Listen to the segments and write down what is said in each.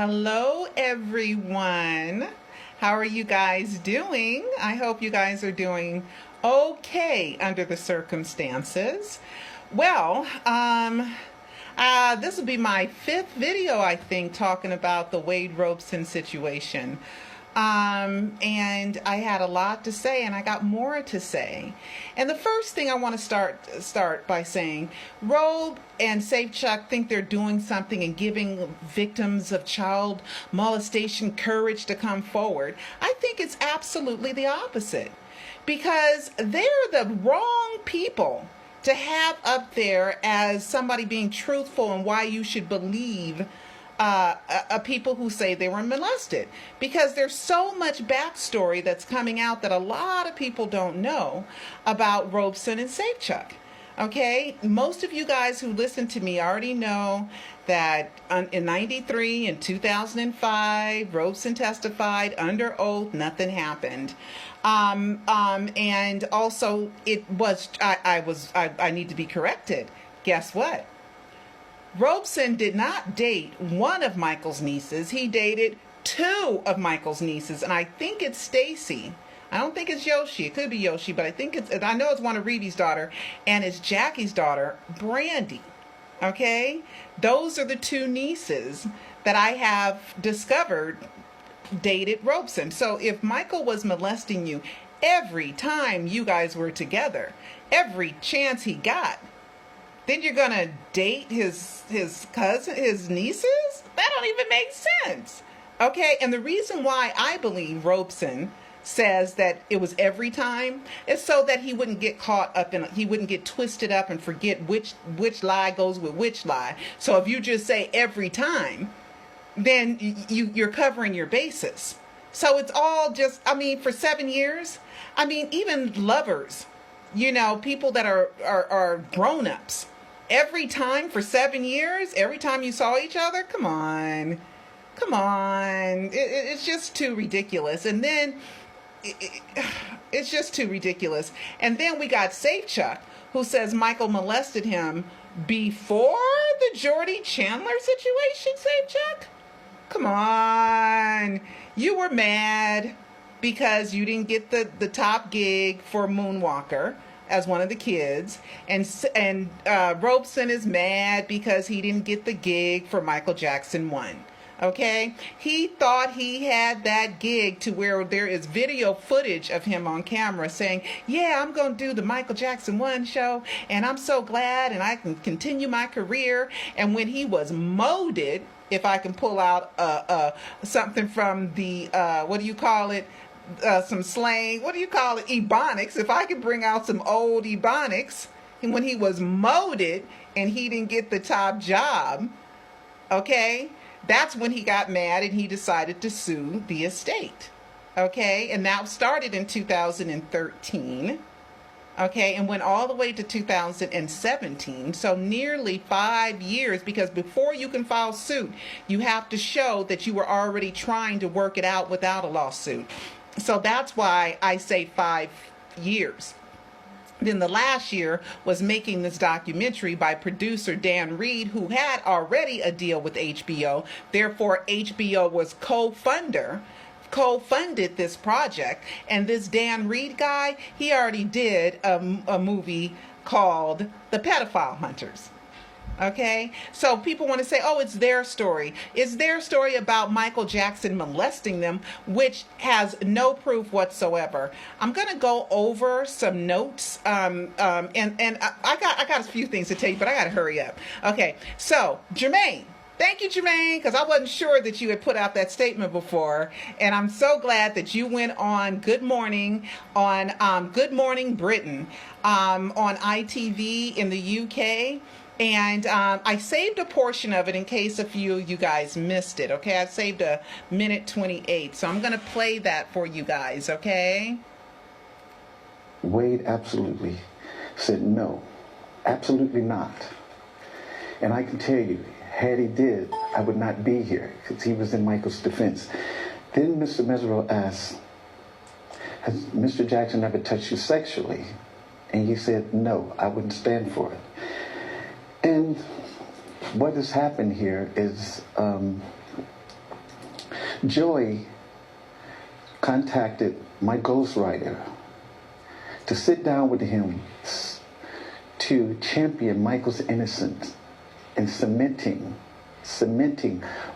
Hello, everyone. How are you guys doing? I hope you guys are doing okay under the circumstances. Well, this will be my fifth video, I think, talking about the Wade Robson situation. And I had a lot to say, and I got more to say. And the first thing I want to start by saying, Robe and Safechuck think they're doing something and giving victims of child molestation courage to come forward. I think it's absolutely the opposite, because they're the wrong people to have up there as somebody being truthful and why you should believe people who say they were molested, because there's so much backstory that's coming out that a lot of people don't know about Robson and Safechuck. Okay, most of you guys who listen to me already know that in '93 and 2005, Robson testified under oath, nothing happened. And also it was, I need to be corrected. Guess what? Robson did not date one of Michael's nieces. He dated two of Michael's nieces, and I think it's Stacy. I don't think it's Yoshi. It could be Yoshi, but I know it's one of Reedy's daughter, and it's Jackie's daughter, Brandy. Okay? Those are the two nieces that I have discovered dated Robson. So if Michael was molesting you every time you guys were together, every chance he got, then you're gonna date his cousin, his nieces? That don't even make sense. Okay, and the reason why I believe Robson says that it was every time is so that he wouldn't get caught up in, he wouldn't get twisted up and forget which lie goes with which lie. So if you just say every time, then you're covering your bases. So it's all just, I mean, for 7 years, I mean, even lovers, you know, people that are grown-ups, every time for 7 years, every time you saw each other, come on. It's just too ridiculous. And then it's just too ridiculous. And then we got Safechuck, who says Michael molested him before the Jordy Chandler situation. Safechuck, come on. You were mad because you didn't get the top gig for Moonwalker as one of the kids, and Robson is mad because he didn't get the gig for Michael Jackson 1. Okay, he thought he had that gig to where there is video footage of him on camera saying, yeah, I'm going to do the Michael Jackson 1 show, and I'm so glad, and I can continue my career. And when he was molded, if I can pull out something from the, what do you call it? Some slang, what do you call it? Ebonics. If I could bring out some old Ebonics, and when he was molded and he didn't get the top job, okay, that's when he got mad and he decided to sue the estate. Okay, and that started in 2013. Okay, and went all the way to 2017. So nearly 5 years, because before you can file suit, you have to show that you were already trying to work it out without a lawsuit. So that's why I say 5 years. Then the last year was making this documentary by producer Dan Reed, who had already a deal with HBO. Therefore, HBO was co-funded this project. And this Dan Reed guy, he already did a movie called The Pedophile Hunters. Okay, so people want to say, oh, it's their story. It's their story about Michael Jackson molesting them, which has no proof whatsoever. I'm going to go over some notes, and I got a few things to tell you, but I got to hurry up. Okay, so Jermaine. Thank you, Jermaine, because I wasn't sure that you had put out that statement before, and I'm so glad that you went on Good Morning on Good Morning Britain on ITV in the UK. And I saved a portion of it in case a few of you guys missed it, okay? I saved a minute 28, so I'm going to play that for you guys, okay? Wade absolutely said no, absolutely not. And I can tell you, had he did, I would not be here, because he was in Michael's defense. Then Mr. Mesereau asked, has Mr. Jackson ever touched you sexually? And he said, no, I wouldn't stand for it. And what has happened here is Joy contacted my ghostwriter to sit down with him to champion Michael's innocence and cementing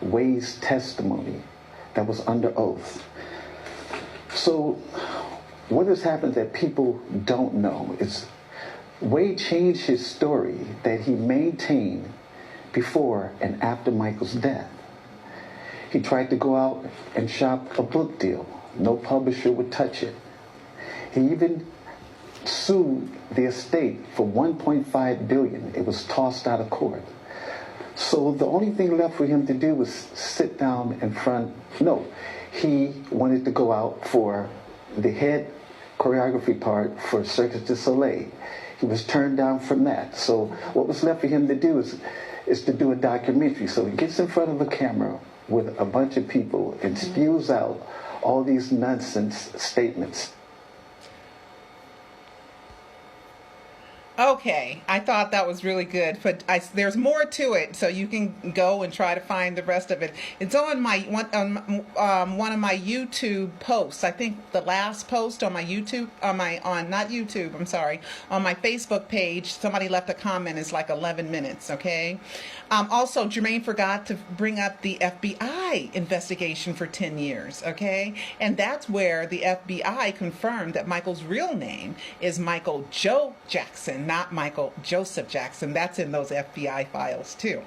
Wade's testimony that was under oath. So what has happened that people don't know is Wade changed his story that he maintained before and after Michael's death. He tried to go out and shop a book deal. No publisher would touch it. He even sued the estate for $1.5 billion. It was tossed out of court. So the only thing left for him to do was sit down in front. No, he wanted to go out for the head choreography part for Cirque du Soleil. He was turned down from that. So what was left for him to do is to do a documentary. So he gets in front of a camera with a bunch of people and spews out all these nonsense statements. Okay, I thought that was really good, but there's more to it, so you can go and try to find the rest of it. It's on my one of my YouTube posts. I think the last post on my YouTube, on my Facebook page. Somebody left a comment. It's like 11 minutes. Okay. Also, Jermaine forgot to bring up the FBI investigation for 10 years. Okay, and that's where the FBI confirmed that Michael's real name is Michael Joe Jackson, not Michael Joseph Jackson. That's in those FBI files too.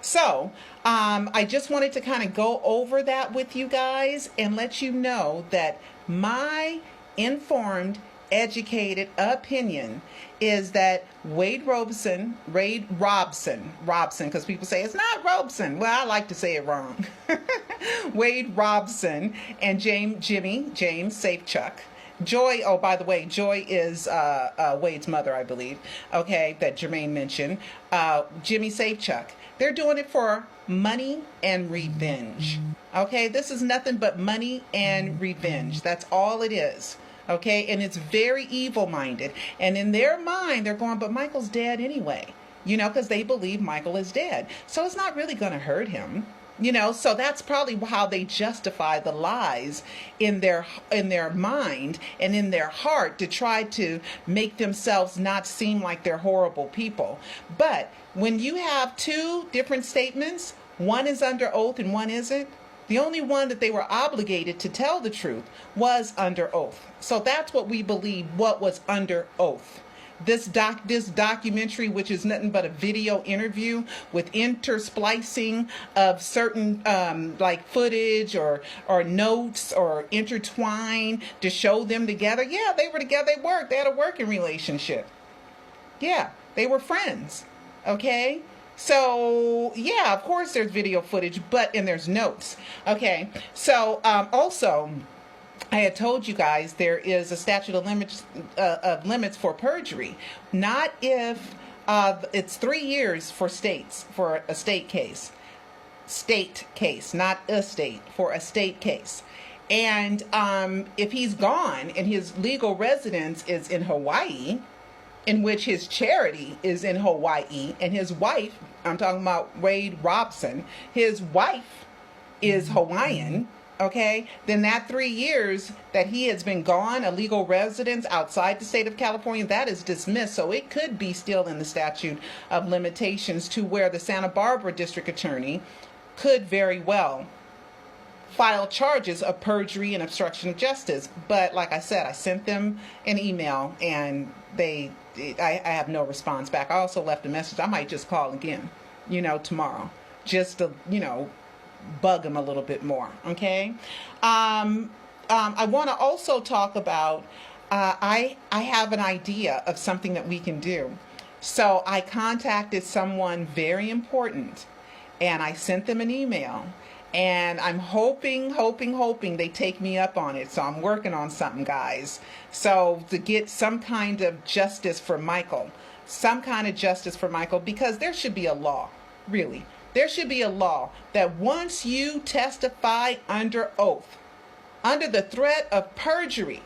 So I just wanted to kind of go over that with you guys and let you know that my informed, educated opinion is that Wade Robson, because people say it's not Robson. Well, I like to say it wrong. Wade Robson and James Safechuck. Joy, oh, by the way, Joy is Wade's mother, I believe, okay, that Jermaine mentioned. Jimmy Safechuck. They're doing it for money and revenge. Okay, this is nothing but money and revenge. That's all it is. Okay, and it's very evil-minded. And in their mind, they're going, but Michael's dead anyway. You know, because they believe Michael is dead. So it's not really going to hurt him. You know, so that's probably how they justify the lies in their mind and in their heart to try to make themselves not seem like they're horrible people. But when you have two different statements, one is under oath and one isn't, the only one that they were obligated to tell the truth was under oath. So that's what we believe, what was under oath. This documentary, which is nothing but a video interview with intersplicing of certain like footage or notes or intertwine to show them together. Yeah, they were together. They worked. They had a working relationship. Yeah, they were friends. Okay. So, yeah, of course there's video footage, and there's notes. Okay, so also, I had told you guys there is a statute of limits for perjury. Not if it's 3 years for states, for a state case. State case, not a state, for a state case. And if he's gone and his legal residence is in Hawaii, in which his charity is in Hawaii, and his wife, I'm talking about Wade Robson, his wife is Hawaiian, okay, then that 3 years that he has been gone, a legal residence outside the state of California, that is dismissed. So it could be still in the statute of limitations to where the Santa Barbara district attorney could very well file charges of perjury and obstruction of justice. But like I said, I sent them an email and I have no response back. I also left a message. I might just call again, tomorrow, just to, bug them a little bit more. Okay. I want to also talk about, I have an idea of something that we can do. So I contacted someone very important and I sent them an email. And I'm hoping they take me up on it. So I'm working on something, guys. So to get some kind of justice for Michael. Because there should be a law, really. There should be a law that once you testify under oath, under the threat of perjury,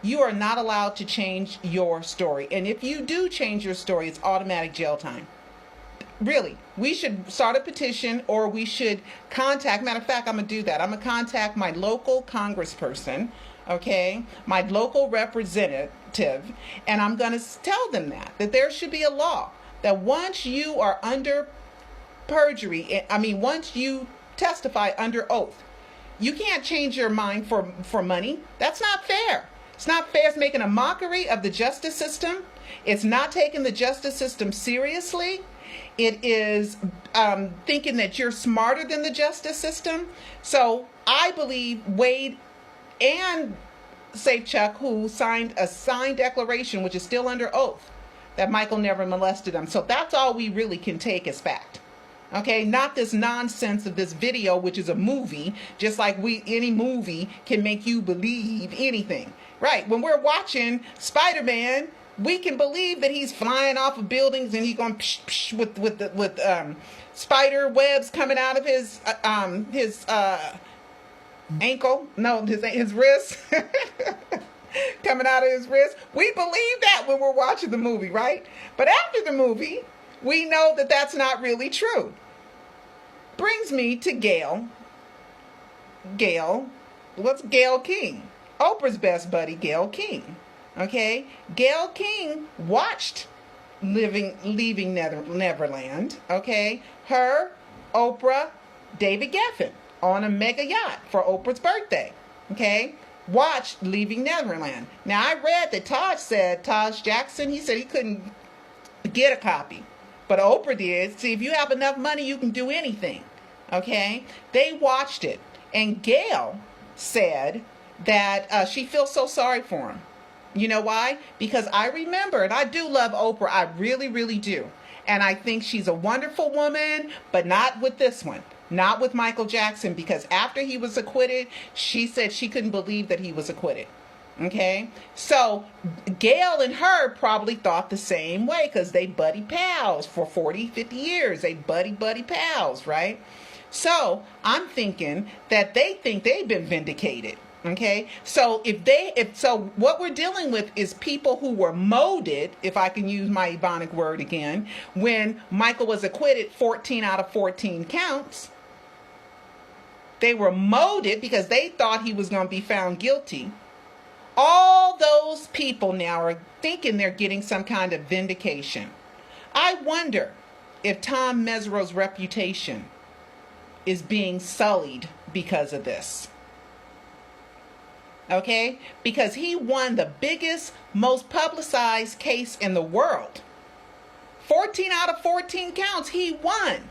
you are not allowed to change your story. And if you do change your story, it's automatic jail time. Really, we should start a petition, or we should contact, matter of fact, I'm going to do that. I'm going to contact my local congressperson, okay, my local representative, and I'm going to tell them that there should be a law that once you are under perjury, once you testify under oath, you can't change your mind for money. That's not fair. It's not fair. It's making a mockery of the justice system. It's not taking the justice system seriously. It is thinking that you're smarter than the justice system. So I believe Wade and Safechuck, who signed a signed declaration, which is still under oath, that Michael never molested them. So that's all we really can take as fact. Okay, not this nonsense of this video, which is a movie, just like any movie can make you believe anything. Right, when we're watching Spider-Man, we can believe that he's flying off of buildings and he's going psh, psh, with spider webs coming out of his ankle, no, his wrist, coming out of his wrist. We believe that when we're watching the movie, right? But after the movie, we know that that's not really true. Brings me to Gayle. What's Gayle King? Oprah's best buddy, Gayle King. Okay, Gayle King watched Leaving Neverland. Okay, her, Oprah, David Geffen on a mega yacht for Oprah's birthday. Okay, watched Leaving Neverland. Now I read that Taj Jackson, he said he couldn't get a copy, but Oprah did. See, if you have enough money, you can do anything. Okay, they watched it, and Gayle said that she feels so sorry for him. You know why? Because I remember, and I do love Oprah, I really, really do. And I think she's a wonderful woman, but not with this one. Not with Michael Jackson, because after he was acquitted, she said she couldn't believe that he was acquitted. Okay? So Gayle and her probably thought the same way, because they buddy pals for 40, 50 years. They buddy pals, right? So I'm thinking that they think they've been vindicated. Okay, so so what we're dealing with is people who were molded, if I can use my Ebonic word again, when Michael was acquitted 14 out of 14 counts. They were molded because they thought he was going to be found guilty. All those people now are thinking they're getting some kind of vindication. I wonder if Tom Mesereau's reputation is being sullied because of this. Okay, because he won the biggest, most publicized case in the world. 14 out of 14 counts, he won.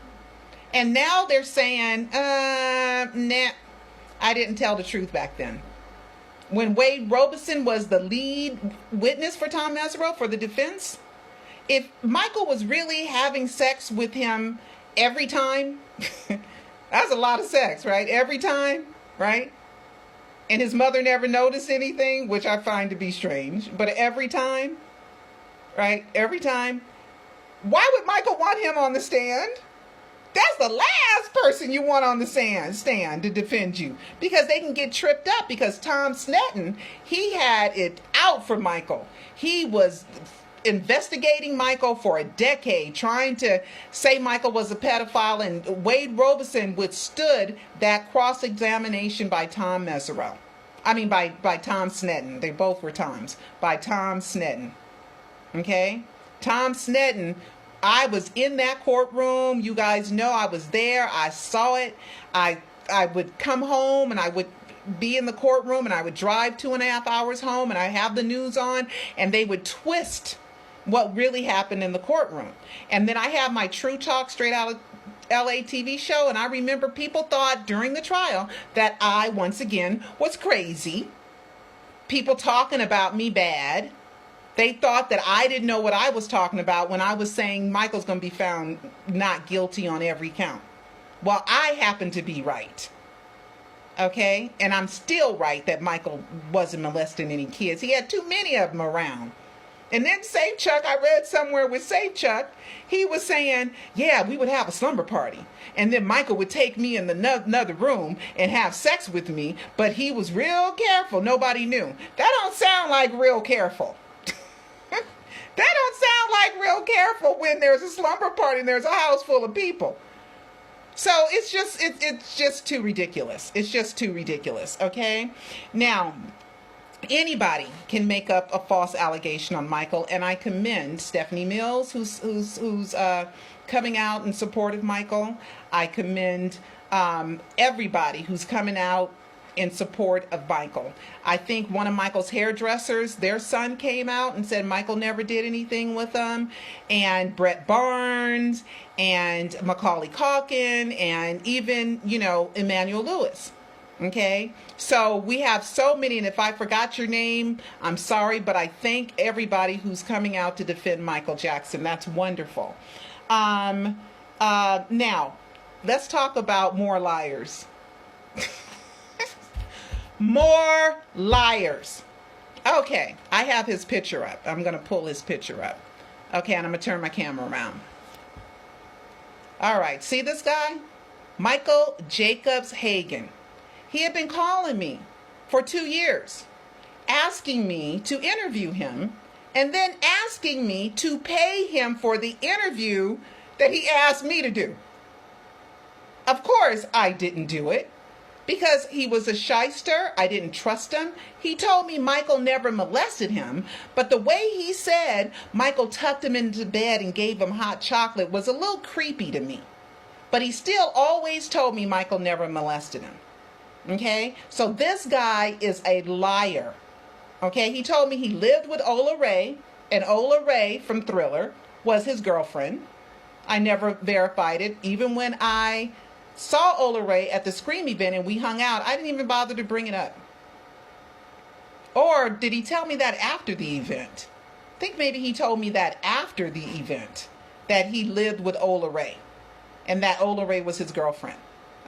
And now they're saying, nah, I didn't tell the truth back then. When Wade Robson was the lead witness for Tom Mesereau for the defense, if Michael was really having sex with him every time, that's a lot of sex, right? Every time, right? And his mother never noticed anything, which I find to be strange. But every time, right? Every time. Why would Michael want him on the stand? That's the last person you want on the stand to defend you. Because they can get tripped up. Because Tom Sneddon, he had it out for Michael. He was investigating Michael for a decade, trying to say Michael was a pedophile, and Wade Robson withstood that cross-examination by Tom Mesereau. By Tom Sneddon. They both were Toms. By Tom Sneddon. Okay? Tom Sneddon, I was in that courtroom. You guys know I was there. I saw it. I would come home and I would be in the courtroom, and I would drive 2.5 hours home, and I have the news on, and they would twist what really happened in the courtroom. And then I have my True Talk Straight Out of LA TV show, and I remember people thought during the trial that I, once again, was crazy. People talking about me bad. They thought that I didn't know what I was talking about when I was saying Michael's going to be found not guilty on every count. Well, I happen to be right. Okay? And I'm still right that Michael wasn't molesting any kids. He had too many of them around. And then Safechuck, I read somewhere with Safechuck, he was saying, yeah, we would have a slumber party. And then Michael would take me in another room and have sex with me, but he was real careful. Nobody knew. That don't sound like real careful. That don't sound like real careful when there's a slumber party and there's a house full of people. So it's just too ridiculous. It's just too ridiculous. Okay. Now, anybody can make up a false allegation on Michael, and I commend Stephanie Mills, who's coming out in support of Michael. I commend everybody who's coming out in support of Michael. I think one of Michael's hairdressers, their son came out and said Michael never did anything with them, and Brett Barnes and Macaulay Culkin and even, Emmanuel Lewis. Okay, so we have so many, and if I forgot your name, I'm sorry, but I thank everybody who's coming out to defend Michael Jackson. That's wonderful. Now, let's talk about more liars. More liars. Okay, I have his picture up. I'm going to pull his picture up. Okay, and I'm going to turn my camera around. All right, see this guy? Michael Jacobs Hagan. He had been calling me for 2 years, asking me to interview him, and then asking me to pay him for the interview that he asked me to do. Of course, I didn't do it because he was a shyster. I didn't trust him. He told me Michael never molested him, but the way he said Michael tucked him into bed and gave him hot chocolate was a little creepy to me. But he still always told me Michael never molested him. Okay, so this guy is a liar. Okay, he told me he lived with Ola Ray, and Ola Ray from Thriller was his girlfriend. I never verified it. Even when I saw Ola Ray at the Scream event and we hung out, I didn't even bother to bring it up. Or did he tell me that after the event? I think maybe he told me that after the event, that he lived with Ola Ray and that Ola Ray was his girlfriend.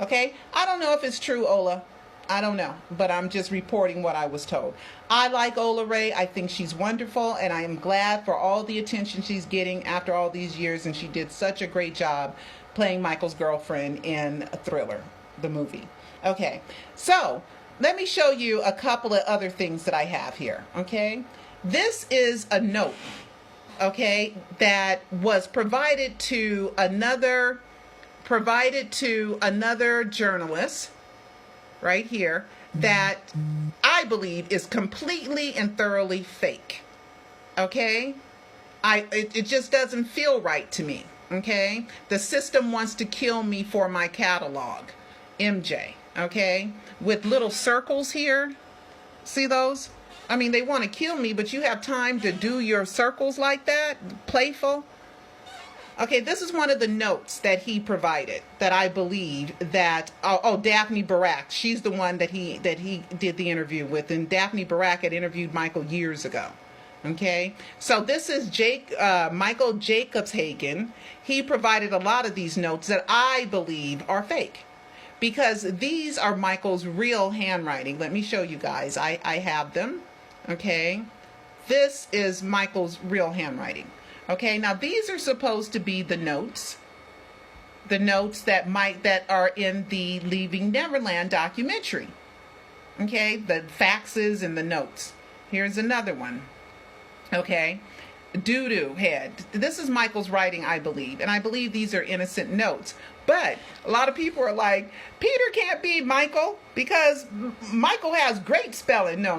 Okay, I don't know if it's true, Ola. I don't know, but I'm just reporting what I was told. I like Ola Ray. I think she's wonderful, and I am glad for all the attention she's getting after all these years, and she did such a great job playing Michael's girlfriend in Thriller, the movie. Okay, so let me show you a couple of other things that I have here, okay? This is a note, okay, that was provided to another journalist right here that I believe is completely and thoroughly fake. Okay? It just doesn't feel right to me. Okay? The system wants to kill me for my catalog. MJ. Okay? With little circles here. See those? I mean, they want to kill me, but you have time to do your circles like that? Playful? Okay, this is one of the notes that he provided that I believe that, Daphne Barak, she's the one that he did the interview with, and Daphne Barak had interviewed Michael years ago. Okay, so this is Michael Jacobs Hagan. He provided a lot of these notes that I believe are fake because these are Michael's real handwriting. Let me show you guys. I have them. Okay, this is Michael's real handwriting. Okay, now these are supposed to be the notes that are in the Leaving Neverland documentary. Okay, the faxes and the notes. Here's another one. Okay, doo-doo head. This is Michael's writing, I believe, and I believe these are innocent notes. But a lot of people are like, Peter can't be Michael because Michael has great spelling. No.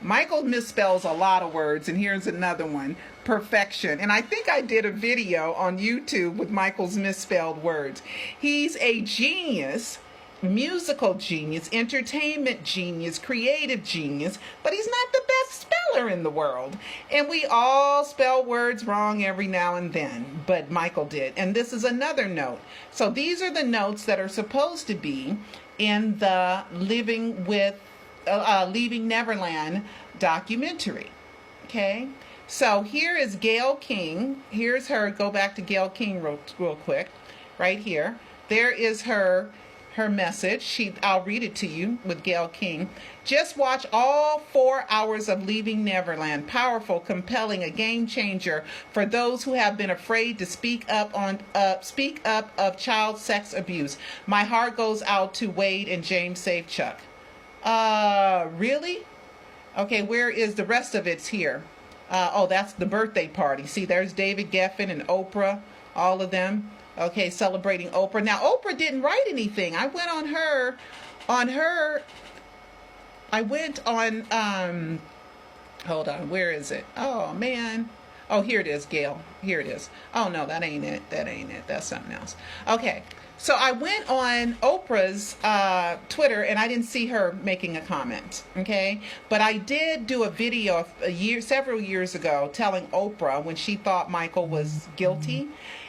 Michael misspells a lot of words, and here's another one. Perfection. And I think I did a video on YouTube with Michael's misspelled words. He's a genius, musical genius, entertainment genius, creative genius, but he's not the best speller in the world. And we all spell words wrong every now and then, but Michael did. And this is another note. So these are the notes that are supposed to be in the Leaving Neverland documentary. Okay? So here is Gayle King. Here's her. Go back to Gayle King real quick. Right here. There is her message. I'll read it to you with Gayle King. Just watch all 4 hours of Leaving Neverland. Powerful, compelling, a game changer for those who have been afraid to speak up of child sex abuse. My heart goes out to Wade and James Safechuck. Really? Okay, where is the rest of it's here? Oh, that's the birthday party. See, there's David Geffen and Oprah, all of them. Okay, celebrating Oprah. Now, Oprah didn't write anything. I went on, hold on, where is it? Oh, man. Oh, here it is, Gail. Here it is. Oh, no, that ain't it. That ain't it. That's something else. Okay. So I went on Oprah's Twitter, and I didn't see her making a comment, okay? But I did do a video several years ago telling Oprah when she thought Michael was guilty,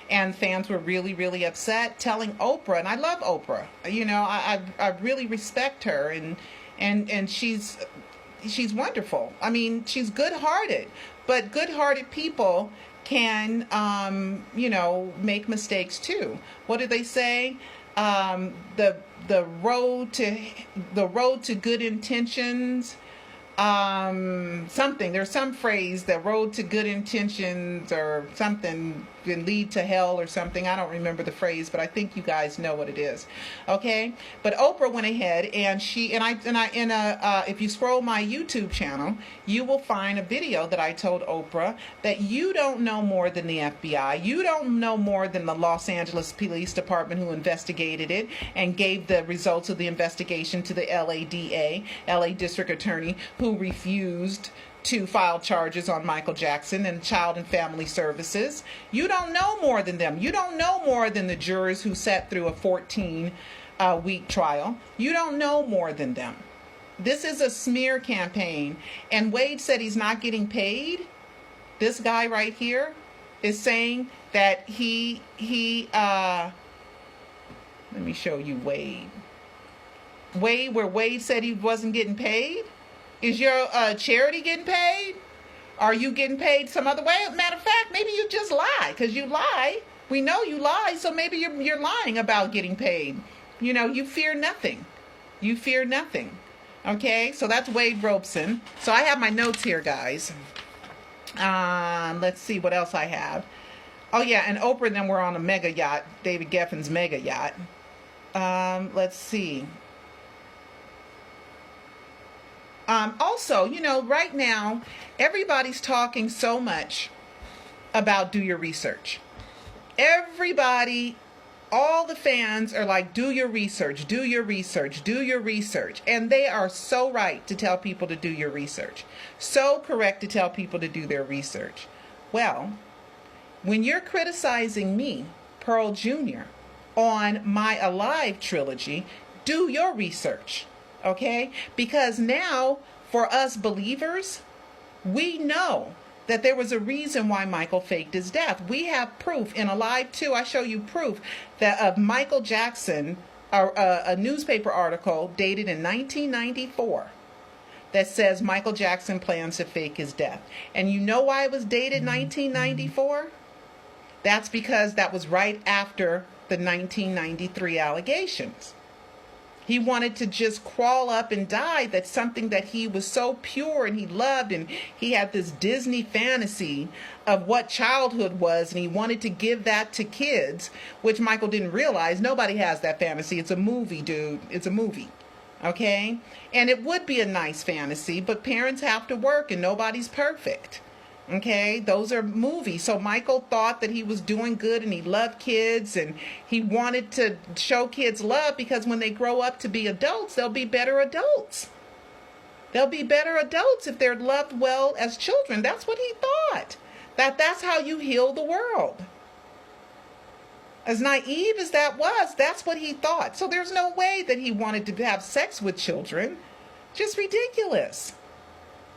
and fans were really, really upset, telling Oprah, and I love Oprah. You know, I really respect her, and she's wonderful. I mean, she's good-hearted, but good-hearted people can make mistakes too. What do they say? The road to good intentions, something. There's some phrase, the road to good intentions or something can lead to hell or something. I don't remember the phrase, but I think you guys know what it is. Okay? But Oprah went ahead and if you scroll my YouTube channel, you will find a video that I told Oprah that you don't know more than the FBI. You don't know more than the Los Angeles Police Department who investigated it and gave the results of the investigation to the LA District Attorney, who refused to file charges on Michael Jackson and Child and Family Services. You don't know more than them. You don't know more than the jurors who sat through a 14-week trial. You don't know more than them. This is a smear campaign. And Wade said he's not getting paid. This guy right here is saying that let me show you Wade. Where Wade said he wasn't getting paid? Is your charity getting paid? Are you getting paid some other way? Matter of fact, maybe you just lie, because you lie. We know you lie, so maybe you're lying about getting paid. You know, you fear nothing. You fear nothing. Okay, so that's Wade Robson. So I have my notes here, guys. Let's see what else I have. Oh, yeah, and Oprah and them were on a mega yacht, David Geffen's mega yacht. Let's see. Also, you know, right now, everybody's talking so much about do your research. Everybody, all the fans are like, do your research, do your research, do your research. And they are so right to tell people to do your research. So correct to tell people to do their research. Well, when you're criticizing me, Pearl Jr., on my Alive trilogy, do your research. Okay? Because now, for us believers, we know that there was a reason why Michael faked his death. We have proof. In Alive 2, I show you proof that of Michael Jackson, a newspaper article dated in 1994 that says Michael Jackson plans to fake his death. And you know why it was dated 1994? That's because that was right after the 1993 allegations. He wanted to just crawl up and die. That's something that he was so pure and he loved, and he had this Disney fantasy of what childhood was, and he wanted to give that to kids, which Michael didn't realize. Nobody has that fantasy. It's a movie, dude. It's a movie. Okay? And it would be a nice fantasy, but parents have to work and nobody's perfect. Okay, those are movies. So Michael thought that he was doing good and he loved kids and he wanted to show kids love because when they grow up to be adults, they'll be better adults. They'll be better adults if they're loved well as children. That's what he thought. That's how you heal the world. As naive as that was, that's what he thought. So there's no way that he wanted to have sex with children. Just ridiculous.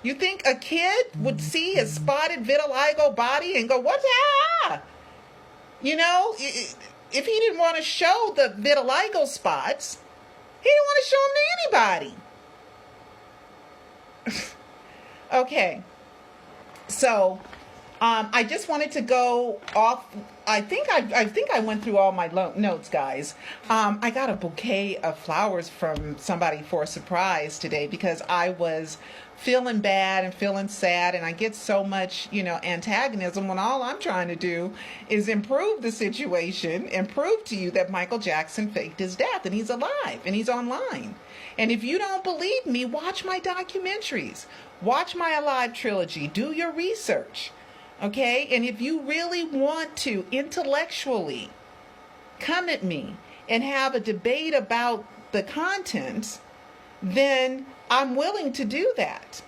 You think a kid would see his spotted vitiligo body and go, what's that? You know, if he didn't want to show the vitiligo spots, he didn't want to show them to anybody. Okay. So, I just wanted to go off. I think I went through all my notes, guys. I got a bouquet of flowers from somebody for a surprise today because I was feeling bad and feeling sad, and I get so much, antagonism when all I'm trying to do is improve the situation and prove to you that Michael Jackson faked his death and he's alive and he's online. And if you don't believe me, watch my documentaries. Watch my Alive trilogy. Do your research. Okay? And if you really want to intellectually come at me and have a debate about the contents, then I'm willing to do that.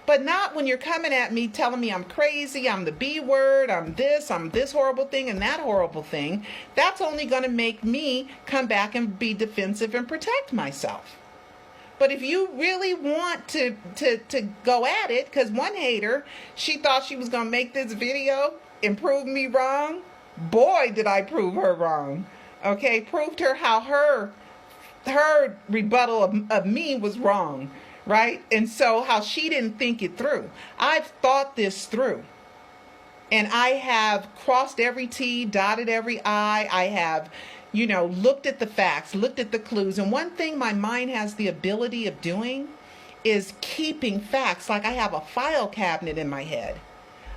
But not when you're coming at me telling me I'm crazy, I'm the B word, I'm this horrible thing and that horrible thing. That's only going to make me come back and be defensive and protect myself. But if you really want to go at it, because one hater, she thought she was going to make this video and prove me wrong. Boy, did I prove her wrong. Okay, proved her how her rebuttal of me was wrong, right? And so how she didn't think it through. I've thought this through. And I have crossed every T, dotted every I. I have looked at the facts, looked at the clues. And one thing my mind has the ability of doing is keeping facts. Like I have a file cabinet in my head,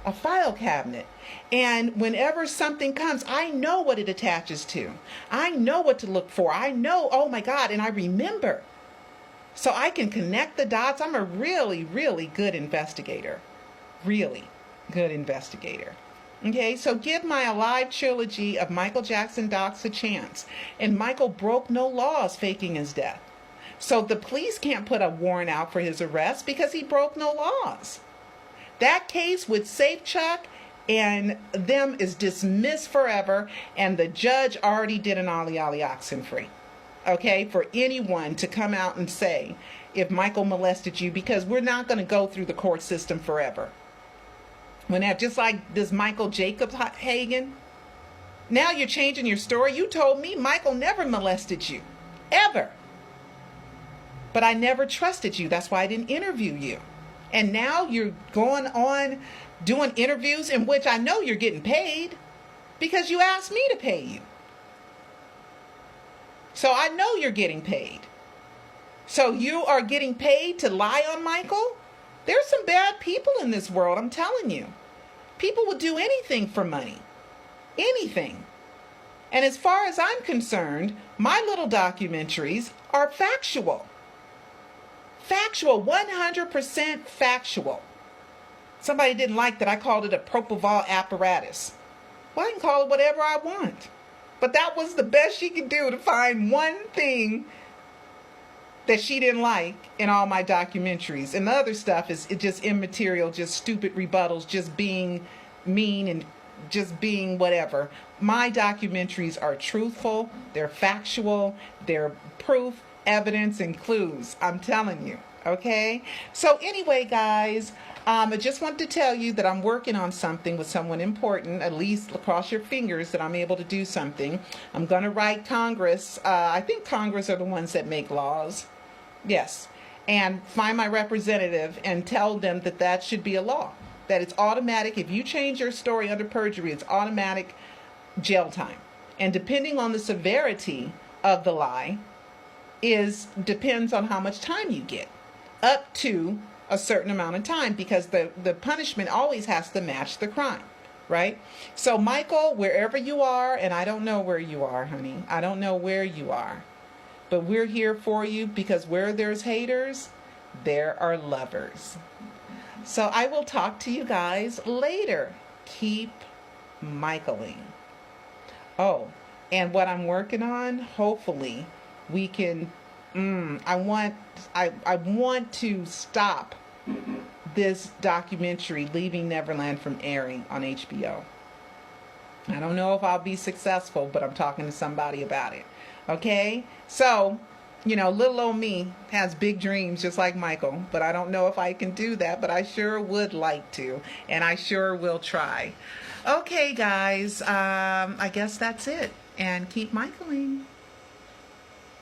a file cabinet. And whenever something comes, I know what it attaches to. I know what to look for. I know, oh my God, and I remember. So I can connect the dots. I'm a really, really good investigator. Really good investigator. Okay, so give my Alive trilogy of Michael Jackson docs a chance. And Michael broke no laws faking his death. So the police can't put a warrant out for his arrest because he broke no laws. That case with Safechuck and them is dismissed forever, and the judge already did an ollie Oxenfree. Okay, for anyone to come out and say if Michael molested you, because we're not going to go through the court system forever. When that, just like this Michael Jacobs Hagen, now you're changing your story. You told me Michael never molested you, ever. But I never trusted you. That's why I didn't interview you. And now you're going on doing interviews in which I know you're getting paid because you asked me to pay you. So I know you're getting paid. So you are getting paid to lie on Michael? There's some bad people in this world, I'm telling you. People will do anything for money. Anything. And as far as I'm concerned, my little documentaries are factual. Factual, 100% factual. Somebody didn't like that I called it a propofol apparatus. Well, I can call it whatever I want. But that was the best she could do to find one thing that she didn't like in all my documentaries. And the other stuff is just immaterial, just stupid rebuttals, just being mean and just being whatever. My documentaries are truthful, they're factual, they're proof, evidence, and clues. I'm telling you, okay? So anyway, guys, I just want to tell you that I'm working on something with someone important. At least cross your fingers that I'm able to do something. I'm going to write Congress. I think Congress are the ones that make laws. Yes. And find my representative and tell them that that should be a law. That it's automatic. If you change your story under perjury, it's automatic jail time. And depending on the severity of the lie, depends on how much time you get. Up to a certain amount of time, because the punishment always has to match the crime, right? So Michael, wherever you are, and I don't know where you are, honey. I don't know where you are. But we're here for you, because where there's haters, there are lovers. So I will talk to you guys later. Keep Michaeling. Oh, and what I'm working on, hopefully we can, I want to stop this documentary, Leaving Neverland, from airing on HBO. I don't know if I'll be successful, but I'm talking to somebody about it. Okay? So, little old me has big dreams just like Michael, but I don't know if I can do that, but I sure would like to, and I sure will try. Okay, guys, I guess that's it, and keep Michaeling.